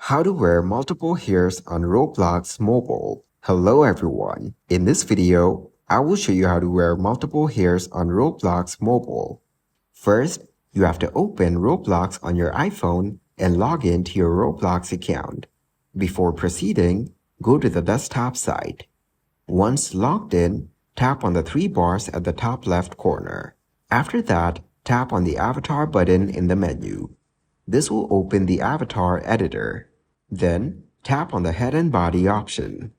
How to wear multiple hairs on Roblox mobile. Hello everyone. In this video, I will show you how to wear multiple hairs on Roblox mobile. First, you have to open Roblox on your iPhone and log in to your Roblox account. Before proceeding, go to the desktop site. Once logged in, tap on the three bars at the top left corner. After that, tap on the avatar button in the menu. This will open the avatar editor. Then, tap on the head and body option.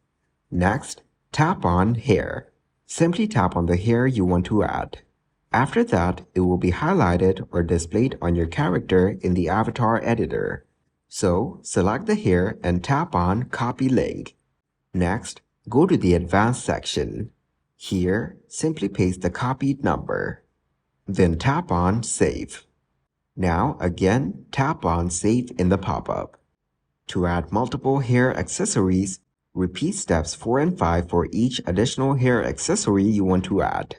Next, tap on hair. Simply tap on the hair you want to add. After that, it will be highlighted or displayed on your character in the avatar editor. So, select the hair and tap on Copy Link. Next, go to the Advanced section. Here, simply paste the copied number. Then tap on Save. Now, again, tap on Save in the pop-up. To add multiple hair accessories, repeat steps 4 and 5 for each additional hair accessory you want to add.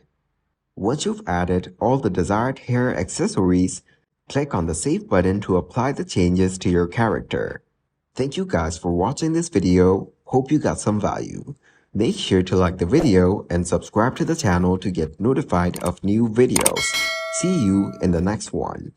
Once you've added all the desired hair accessories, click on the Save button to apply the changes to your character. Thank you guys for watching this video. Hope you got some value. Make sure to like the video and subscribe to the channel to get notified of new videos. See you in the next one.